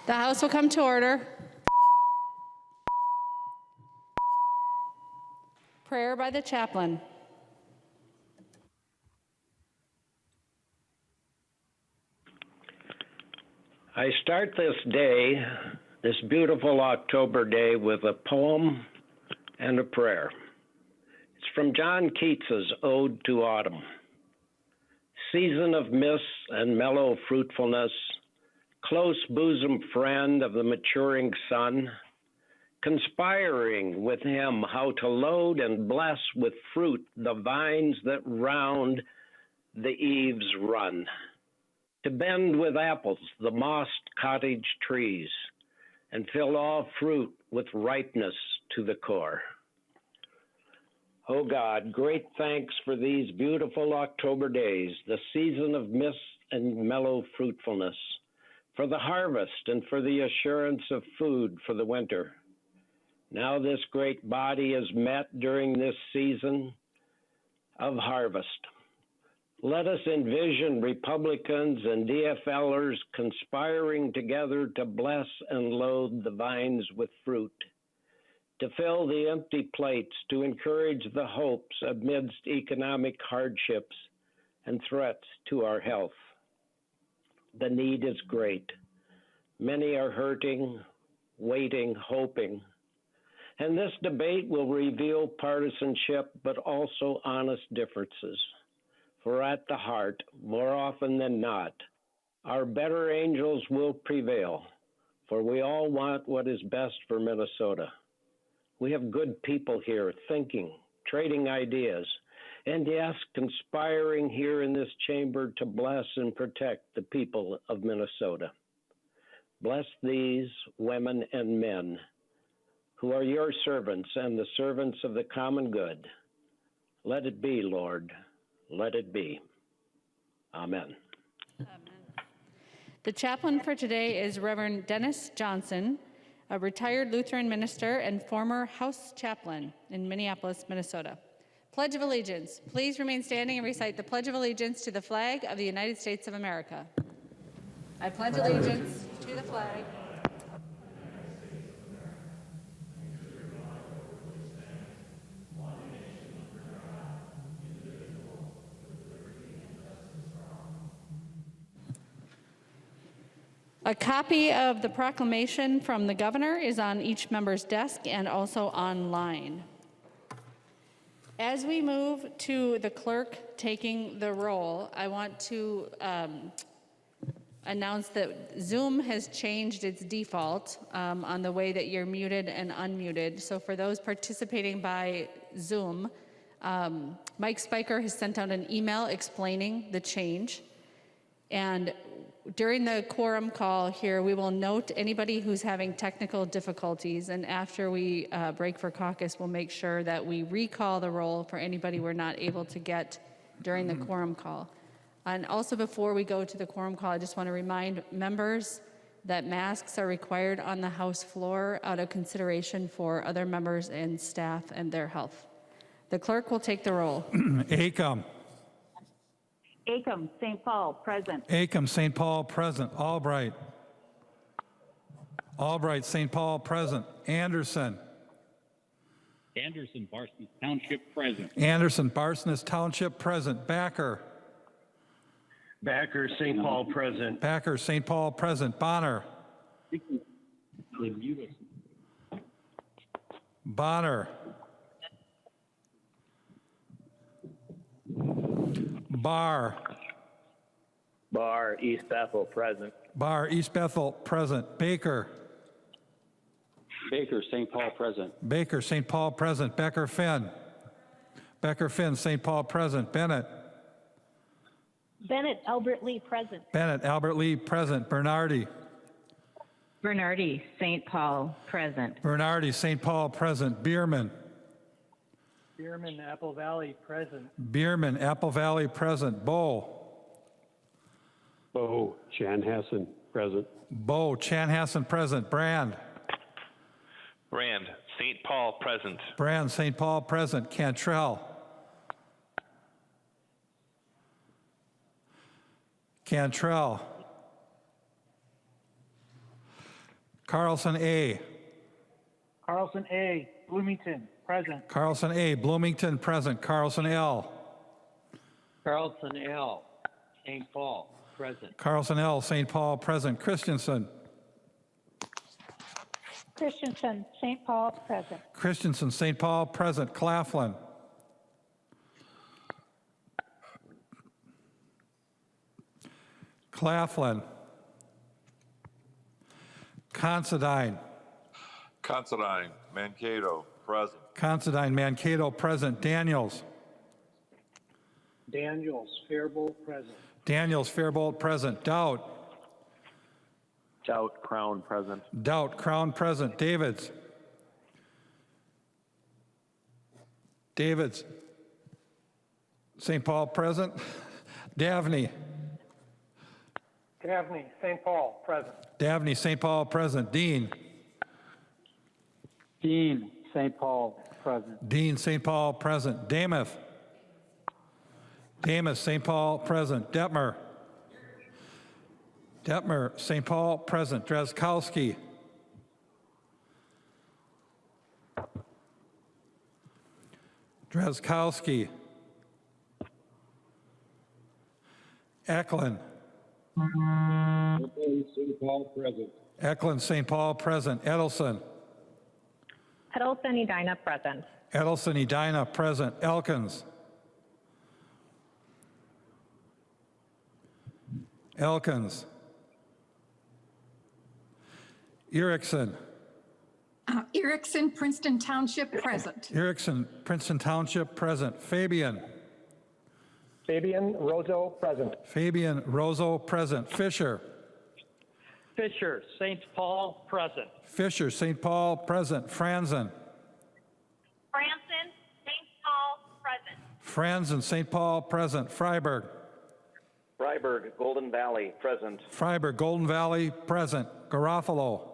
The House will come to order. Prayer by the chaplain. I start this day, this beautiful October day, with a poem and a prayer. It's from John Keats's Ode to Autumn. Season of mists and mellow fruitfulness, close bosom friend of the maturing sun, conspiring with him how to load and bless with fruit the vines that round the eaves run, to bend with apples the mossed cottage trees, and fill all fruit with ripeness to the core. O God, great thanks for these beautiful October days, the season of mist and mellow fruitfulness, for the harvest and for the assurance of food for the winter. Now this great body is met during this season of harvest. Let us envision Republicans and DFLers conspiring together to bless and load the vines with fruit, to fill the empty plates, to encourage the hopes amidst economic hardships and threats to our health. The need is great. Many are hurting, waiting, hoping. And this debate will reveal partisanship, but also honest differences. For at the heart, more often than not, our better angels will prevail, for we all want what is best for Minnesota. We have good people here thinking, trading ideas, and yes, conspiring here in this chamber to bless and protect the people of Minnesota. Bless these women and men who are your servants and the servants of the common good. Let it be, Lord. Let it be. Amen. Amen. The chaplain for today is Reverend Dennis Johnson, a retired Lutheran minister and former House chaplain in Minneapolis, Minnesota. Pledge of Allegiance. Please remain standing and recite the Pledge of Allegiance to the flag of the United States of America. I pledge allegiance to the flag A copy of the proclamation from the governor is on each member's desk and also online. As we move to the clerk taking the roll, I want to announce that Zoom has changed its default on the way that you're muted and unmuted. So for those participating by Zoom, Mike Spiker has sent out an email explaining the change. And during the quorum call here, we will note anybody who's having technical difficulties, and after we break for caucus, we'll make sure that we recall the roll for anybody we're not able to get during the quorum call. And also before we go to the quorum call, I just want to remind members that masks are required on the House floor out of consideration for other members and staff and their health. The clerk will take the roll. Acom. Acom, St. Paul, present. Acom, St. Paul, present. Albright. Albright, St. Paul, present. Anderson. Anderson, Barsness Township, present. Anderson, Barsness Township, present. Backer. Backer, St. Paul, present. Backer, St. Paul, present. Bonner. Bonner. Barr. Barr, East Bethel, present. Barr, East Bethel, present. Baker. Baker, St. Paul, present. Baker, St. Paul, present. Becker, Finn. Becker, Finn, St. Paul, present. Bennett. Bennett, Albert Lee, present. Bennett, Albert Lee, present. Bernardi. Bernardi, St. Paul, present. Bernardi, St. Paul, present. Bierman. Bierman, Apple Valley, present. Bierman, Apple Valley, present. Bow. Bow, Chanhassen, present. Bow, Chanhassen, present. Brand. Brand, St. Paul, present. Brand, St. Paul, present. Cantrell. Cantrell. Carlson A. Carlson A. Bloomington, present. Carlson A. Bloomington, present. Carlson L. Carlson L. St. Paul, present. Carlson L. St. Paul, present. Christensen. Christensen, St. Paul, present. Christensen, St. Paul, present. Claflin. Claflin. Considine. Considine, Mankato, present. Considine, Mankato, present. Daniels. Daniels, Faribault, present. Daniels, Faribault, present. Doubt. Doubt, Crown, present. Doubt, Crown, present. Davids. Davids. St. Paul, present. Davney. Gaffney, St. Paul, present. Davney, St. Paul, present. Dean. Dean, St. Paul, present. Dean, St. Paul, present. Damath. Damath, St. Paul, present. Detmer. Detmer, St. Paul, present. Drazkowski. Drazkowski. Eklund. St. Paul, present. Eklund, St. Paul, present. Edelson. Edelson, Edina, present. Edelson, Edina, present. Elkins. Elkins. Erickson. Erickson, Princeton Township, present. Erickson, Princeton Township, present. Fabian. Fabian, Rozo, present. Fabian, Rozo, present. Fisher. Fisher, St. Paul, present. Fisher, St. Paul, present. Franzen. Franson, St. Paul, present. Franzen, St. Paul, present. Freiberg. Freiberg, Golden Valley, present. Freiberg, Golden Valley, present. Garofalo.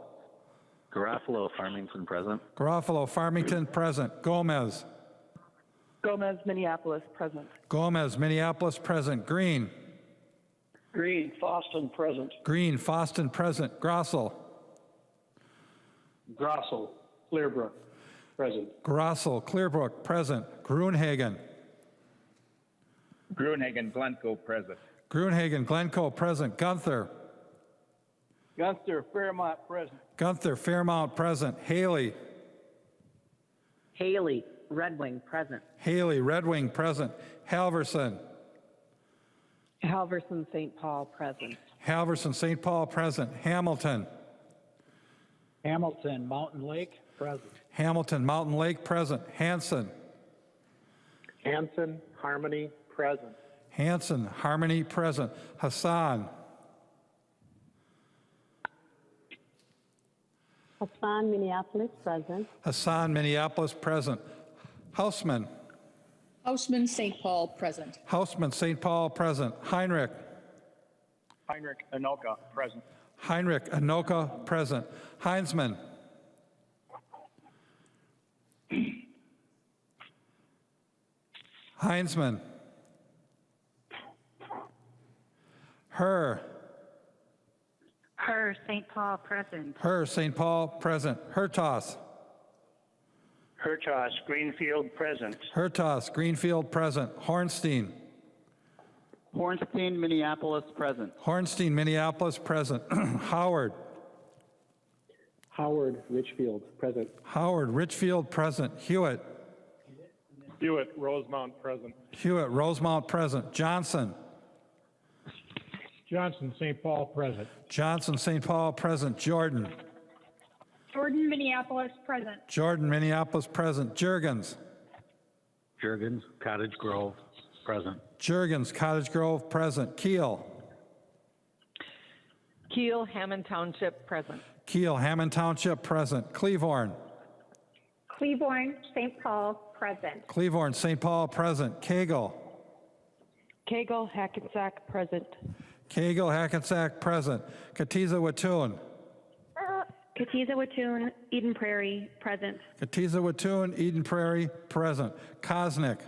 Garofalo, Farmington, present. Garofalo, Farmington, present. Gomez. Gomez, Minneapolis, present. Gomez, Minneapolis, present. Green. Green, Foston, present. Green, Foston, present. Grossel. Grossel, Clearbrook, present. Grossel, Clearbrook, present. Gruenhagen. Gruenhagen, Glencoe, present. Gruenhagen, Glencoe, present. Gunther. Gunther, Fairmont, present. Gunther, Fairmount, present. Haley. Haley, Red Wing, present. Haley, Red Wing, present. Halverson. Halverson, St. Paul, present. Halverson, St. Paul, present. Hamilton. Hamilton, Mountain Lake, present. Hamilton, Mountain Lake, present. Hanson. Hanson, Harmony, present. Hanson, Harmony, present. Hassan. Hassan, Minneapolis, present. Hassan, Minneapolis, present. Houseman. Hausman, St. Paul, present. Houseman, St. Paul, present. Heinrich. Heinrich, Anoka, present. Heinrich, Anoka, present. Heinzman. Heinzman. Her. Her, St. Paul, present. Her, St. Paul, present. Hertos. Hertos, Greenfield, present. Hertos, Greenfield, present. Hornstein. Hornstein, Minneapolis, present. Hornstein, Minneapolis, present. Howard. Howard, Richfield, present. Howard, Richfield, present. Hewitt. Hewitt, Rosemount, present. Hewitt, Rosemount, present. Johnson. Johnson, St. Paul, present. Johnson, St. Paul, present. Jordan. Jordan, Minneapolis, present. Jordan, Minneapolis, present. Jurgens. Jurgens, Cottage Grove, present. Jurgens, Cottage Grove, present. Keel. Keel, Hammond Township, present. Keel, Hammond Township, present. Cleavorn. Cleveland, St. Paul, present. Cleavorn, St. Paul, present. Cagle. Cagle, Hackensack, present. Cagle, Hackensack, present. Katiza-Wattoon. Katiza-Wattoon, Eden Prairie, present. Katiza-Wattoon, Eden Prairie, present. Kosnick.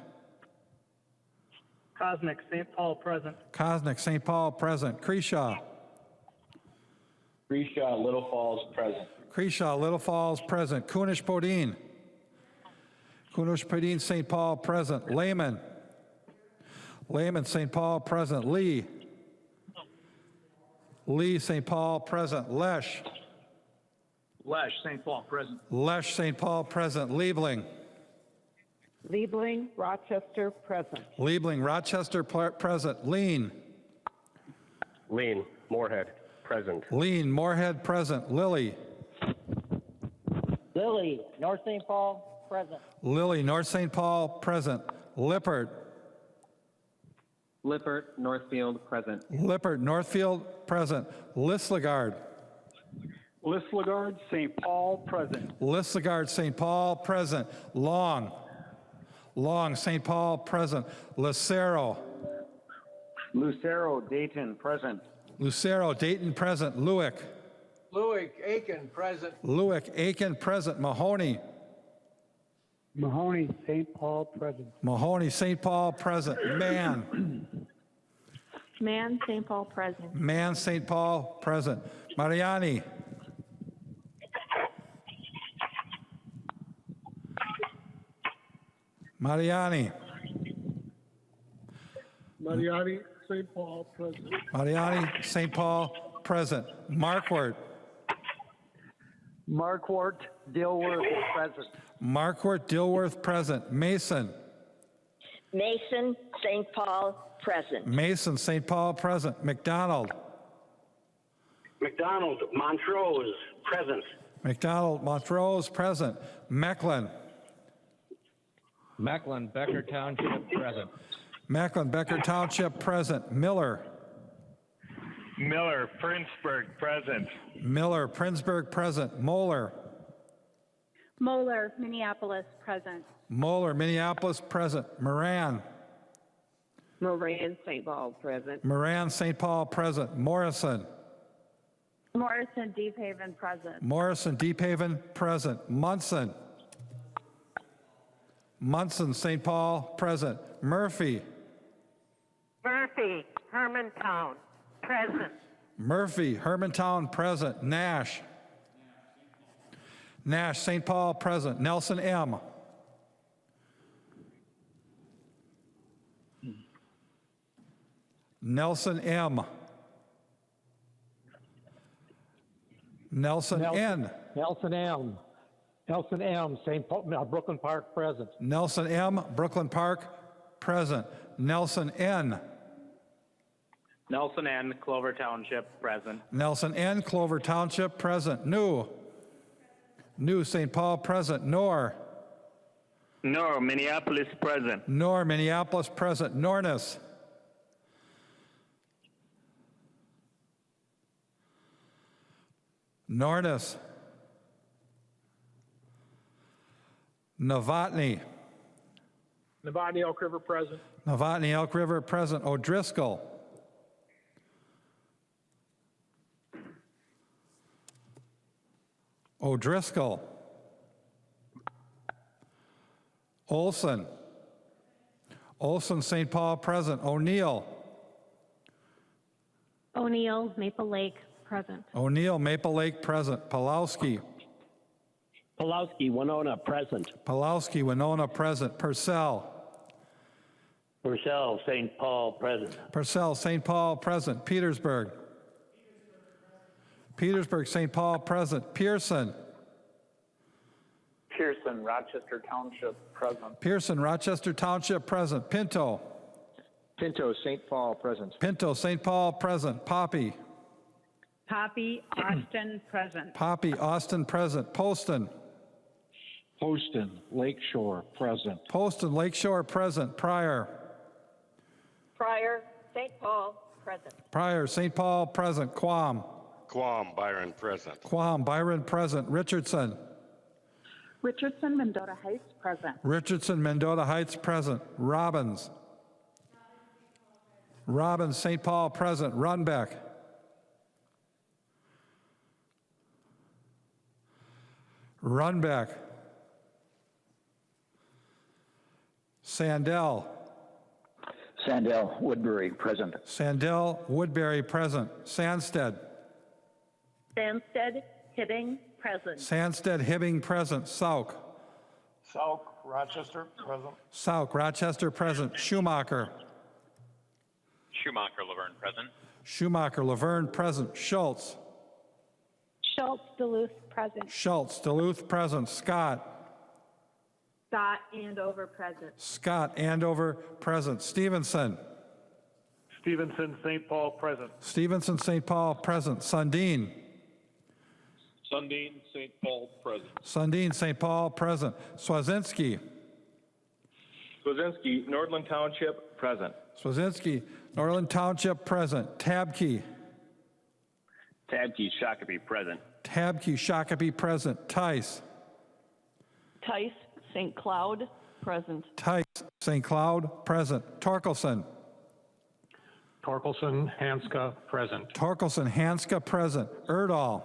Cosmic, St. Paul, present. Kosnick, St. Paul, present. Creshaw. Grisha, Little Falls, present. Grisha, Little Falls, present. Kunish-Podine. Kunish-Podine, St. Paul, present. Lehman. Lehman, St. Paul, present. Lee. Lee, St. Paul, present. Lesh. Lesh, St. Paul, present. Lesh, St. Paul, present. Liebling. Liebling, Rochester, present. Liebling, Rochester, present. Lean. Lean, Moorhead, present. Lean, Moorhead, present. Lily. Lily, North St. Paul, present. Lily, North St. Paul, present. Lippert. Lippert, Northfield, present. Lippert, Northfield, present. Lislegard. Lislegard, St. Paul, present. Lislegard, St. Paul, present. Long. Long, St. Paul, present. Lucero. Lucero, Dayton, present. Lucero, Dayton, present. Lewick. Lewick, Aiken, present. Lewick, Aiken, present. Mahoney. Mahoney, St. Paul, present. Mahoney, St. Paul, present. Man. Man, St. Paul, present. Man, St. Paul, present. Mariani. Mariani. Mariani, St. Paul, present. Mariani, St. Paul, present. Markwart. Markwart, Dilworth, present. Markwart, Dilworth, present. Mason. Mason, St. Paul, present. Mason, St. Paul, present. McDonald. McDonald, Montrose, present. McDonald, Montrose, present. Mecklin. Mecklen, Becker Township, present. Mecklin, Becker Township, present. Miller. Miller, Princeburg, present. Miller, Princeburg, present. Moeller. Moeller, Minneapolis, present. Moeller, Minneapolis, present. Moran. Moran, St. Paul, present. Moran, St. Paul, present. Morrison. Morrison, Deep Haven, present. Morrison, Deep Haven, present. Munson. Munson, St. Paul, present. Murphy. Murphy, Hermantown, present. Murphy, Hermantown, present. Nash. Nash, St. Paul, present. Nelson M. Nelson M. Nelson N. Nelson M. Nelson M. St. Paul, Brooklyn Park, present. Nelson M. Brooklyn Park, present. Nelson N. Nelson N., Clover Township, present. Nelson N. Clover Township, present. New. New, St. Paul, present. Nor. No, Minneapolis, present. Nor, Minneapolis, present. Nornis. Nornis. Novotny. Novotny, Elk River, present. Novotny, Elk River, present. O'Driscoll. O'Driscoll. Olson. Olson, St. Paul, present. O'Neill. O'Neill, Maple Lake, present. O'Neill, Maple Lake, present. Pulowski. Pulowski, Winona, present. Pulowski, Winona, present. Purcell. Purcell, St. Paul, present. Purcell, St. Paul, present. Petersburg. Petersburg, St. Paul, present. Pearson. Pearson, Rochester Township, present. Pearson, Rochester Township, present. Pinto. Pinto, St. Paul, present. Pinto, St. Paul, present. Poppy. Poppy, Austin, present. Poppy, Austin, present. Poston. Poston, Lakeshore, present. Poston, Lakeshore, present. Pryor. Pryor, St. Paul, present. Pryor, St. Paul, present. Quam. Quam, Byron, present. Quam, Byron, present. Richardson. Richardson, Mendota Heights, present. Richardson, Mendota Heights, present. Robbins. Robbins, St. Paul, present. Runbeck. Runbeck. Sandell. Sandell, Woodbury, present. Sandell, Woodbury, present. Sandsted. Sandsted, Hibbing, present. Sandsted, Hibbing, present. Sauk. Sauk, Rochester, present. Sauk, Rochester, present. Schumacher. Schumacher, Laverne, present. Schumacher, Laverne, present. Schultz. Schultz, Duluth, present. Schultz, Duluth, present. Scott. Scott, Andover, present. Scott, Andover, present. Stevenson. Stevenson, St. Paul, present. Stevenson, St. Paul, present. Sundin. Sundin, St. Paul, present. Sundin, St. Paul, present. Swazinski. Swazinski, Nordland Township, present. Swazinski, Norland Township, present. Tabke. Tabke, Shakopee, present. Tabke, Shakopee, present. Tice. Tice, St. Cloud, present. Tice, St. Cloud, present. Torkelson. Torkelson, Hanska, present. Torkelson, Hanska, present. Erdahl.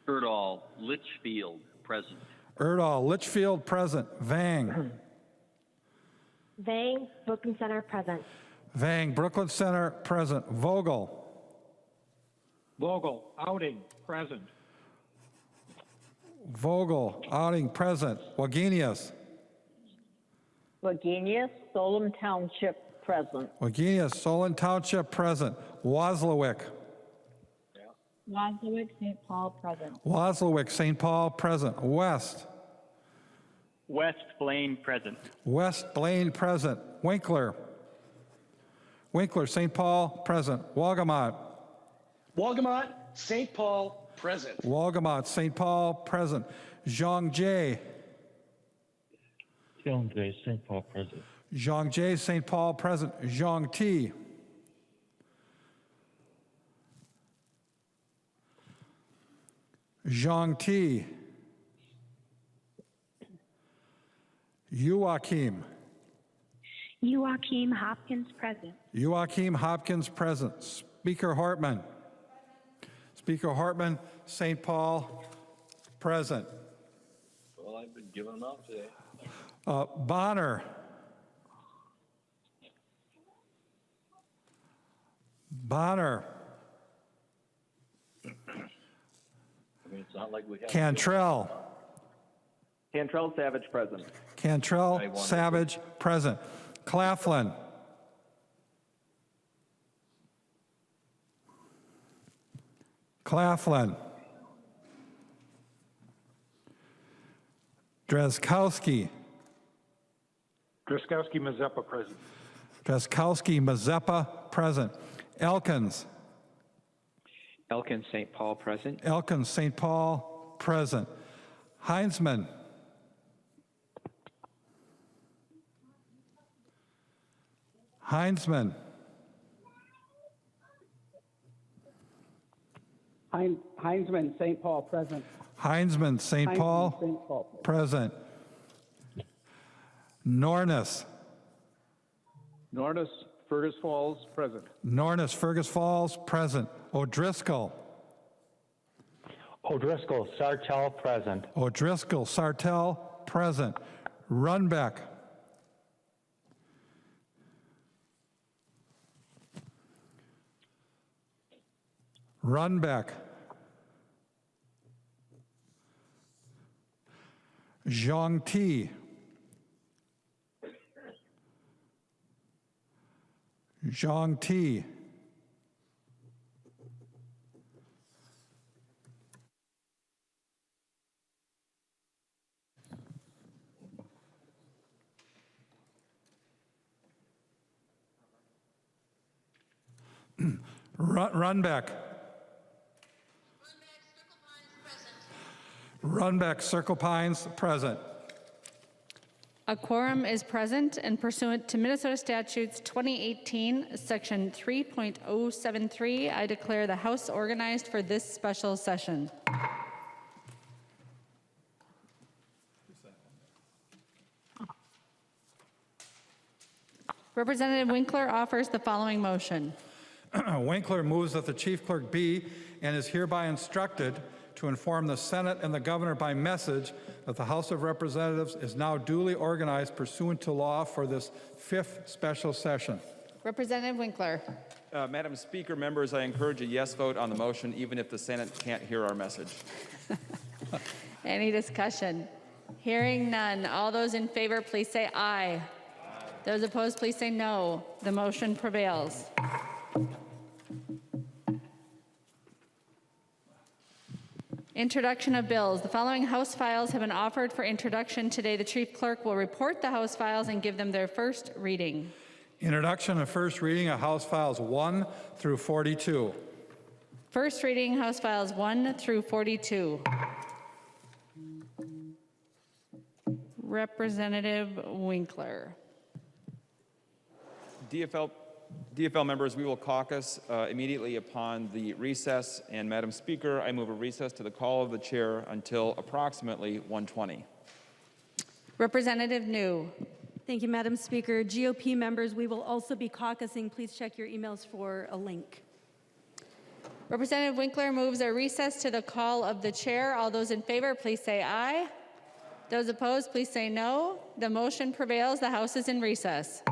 Erdahl, Litchfield, present. Erdahl, Litchfield, present. Vang. Vang, Brooklyn Center, present. Vang, Brooklyn Center, present. Vogel. Vogel, Outing, present. Vogel, Outing, present. Wagenius. Wagenius, Solom Township, present. Wagenius, Solon Township, present. Waslawick. Wadsworth, St. Paul, present. Waslawick, St. Paul, present. West. West Blaine, present. West Blaine, present. Winkler. Winkler, St. Paul, present. Walgamot. Walgamot, St. Paul, present. Walgamot, St. Paul, present. Zhangjiai. Zhangjiai, St. Paul, present. Zhangjiai, St. Paul, present. Zhangti. Zhangti. Joachim. Joachim Hopkins, present. Joachim Hopkins, present. Speaker Hartman. Speaker Hartman, St. Paul, present. Well, I've been giving them out today. Bonner. Bonner. I mean, it's not like we have. Cantrell. Cantrell, Savage, present. Cantrell, Savage, present. Claflin. Claflin. Drazkowski. Drazkowski, Mazeppa, present. Drazkowski, Mazeppa, present. Elkins. Elkins, St. Paul, present. Elkins, St. Paul, present. Heinzman. Heinzman. Heinzman, St. Paul, present. Heinzman, St. Paul, present. Nornis. Nornis, Fergus Falls, present. Nornis, Fergus Falls, present. O'Driscoll. O'Driscoll, Sartell, present. O'Driscoll, Sartell, present. Runbeck. Runbeck. Zhang Ti. Zhang Ti. Runbeck. Runbeck, Circle Pines, present. A quorum is present, and pursuant to Minnesota Statutes 2018, Section 3.073, I declare the House organized for this special session. Representative Winkler offers the following motion. Winkler moves that the chief clerk be and is hereby instructed to inform the Senate and the governor by message that the House of Representatives is now duly organized pursuant to law for this 5th special session. Representative Winkler. Madam Speaker, members, I encourage a yes vote on the motion, even if the Senate can't hear our message. Any discussion? Hearing none. All those in favor, please say aye. Those opposed, please say no. The motion prevails. Introduction of bills. The following House files have been offered for introduction today. The Chief Clerk will report the House files and give them their first reading. Introduction and first reading of House Files 1 through 42. First reading, House Files 1 through 42. Representative Winkler. DFL members, we will caucus immediately upon the recess. And Madam Speaker, I move a recess to the call of the chair until approximately 1:20. Representative New. Thank you, Madam Speaker. GOP members, we will also be caucusing. Please check your emails for a link. Representative Winkler moves a recess to the call of the chair. All those in favor, please say aye. Those opposed, please say no. The motion prevails. The House is in recess.